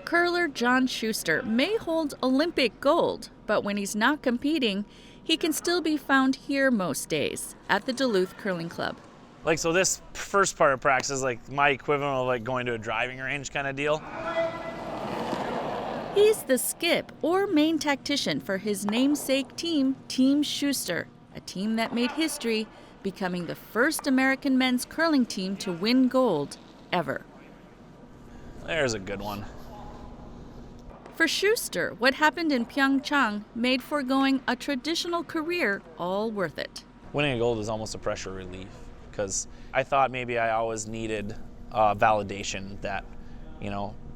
Curler John Schuster may hold Olympic gold, but when he's not competing, he can still be found here most days at the Duluth Curling Club. So this first part of practice is like my equivalent of going to a driving range kind of deal. He's the skip or main tactician for his namesake team, Team Schuster, a team that made history, becoming the first American men's curling team to win gold ever. There's a good one. For Schuster, what happened in Pyeongchang made foregoing a traditional career all worth it. Winning a gold is almost a pressure relief because I thought maybe I always needed validation that,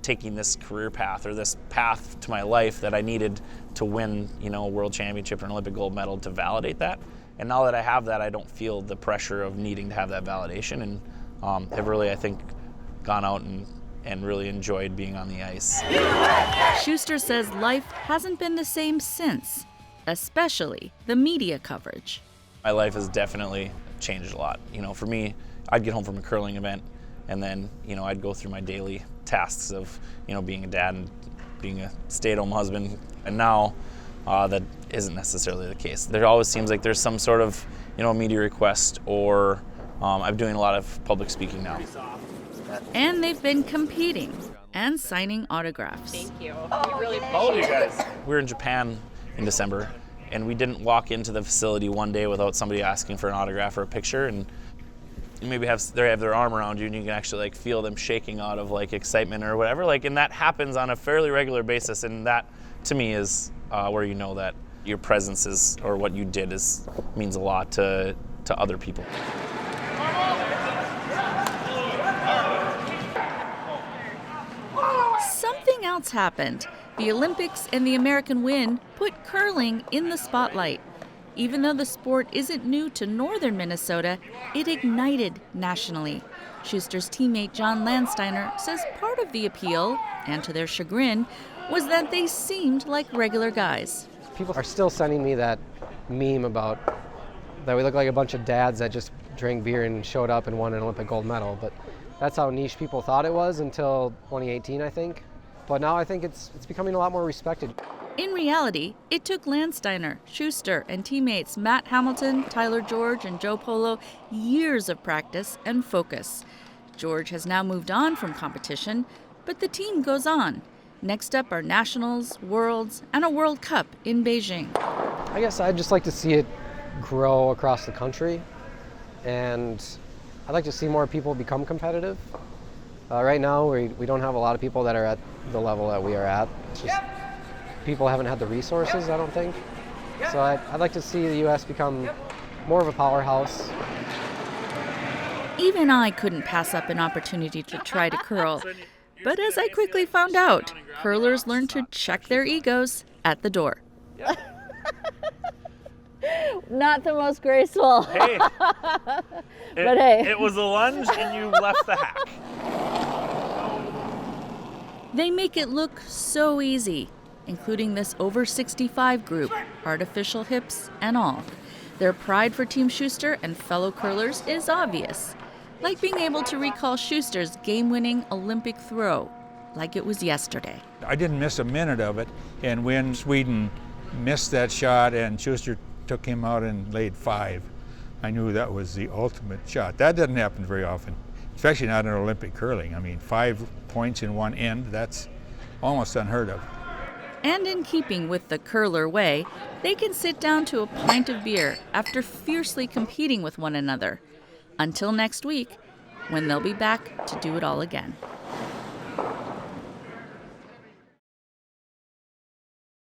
taking this career path or this path to my life that I needed to win, a world championship or an Olympic gold medal to validate that. And now that I have that, I don't feel the pressure of needing to have that validation and have really, I think, gone out and really enjoyed being on the ice. Schuster says life hasn't been the same since, especially the media coverage. My life has definitely changed a lot. For me, I'd get home from a curling event and then, I'd go through my daily tasks of, being a dad and being a stay-at-home husband. And now that isn't necessarily the case. There always seems like there's some sort of, media request or I'm doing a lot of public speaking now. And they've been competing and signing autographs. Thank you. How old are you guys? We were in Japan in December, and we didn't walk into the facility one day without somebody asking for an autograph or a picture. And you maybe they have their arm around you, and you can actually feel them shaking out of excitement or whatever. And that happens on a fairly regular basis, and that to me is where you know that your presence is or what you did means a lot to other people. Something else happened. The Olympics and the American win put curling in the spotlight. Even though the sport isn't new to northern Minnesota, it ignited nationally. Schuster's teammate John Landsteiner says part of the appeal, and to their chagrin, was that they seemed like regular guys. People are still sending me that meme about that we look like a bunch of dads that just drank beer and showed up and won an Olympic gold medal. But that's how niche people thought it was until 2018, I think. But now I think it's becoming a lot more respected. In reality, it took Landsteiner, Schuster, and teammates Matt Hamilton, Tyler George, and Joe Polo years of practice and focus. George has now moved on from competition, but the team goes on. Next up are Nationals, Worlds, and a World Cup in Beijing. I guess I'd just like to see it grow across the country, and I'd like to see more people become competitive. Right now, we don't have a lot of people that are at the level that we are at. It's just people haven't had the resources, I don't think. So I'd like to see the U.S. become more of a powerhouse. Even I couldn't pass up an opportunity to try to curl. But as I quickly found out, curlers learn to check their egos at the door. Not the most graceful. Hey, But hey. It was a lunge and you left the hack. They make it look so easy, including this over 65 group, artificial hips and all. Their pride for Team Schuster and fellow curlers is obvious, like being able to recall Schuster's game-winning Olympic throw, like it was yesterday. I didn't miss a minute of it, and when Sweden missed that shot and Schuster took him out and laid 5, I knew that was the ultimate shot. That doesn't happen very often, especially not in Olympic curling. I mean, 5 points in one end, that's almost unheard of. And in keeping with the curler way, they can sit down to a pint of beer after fiercely competing with one another. Until next week, when they'll be back to do it all again.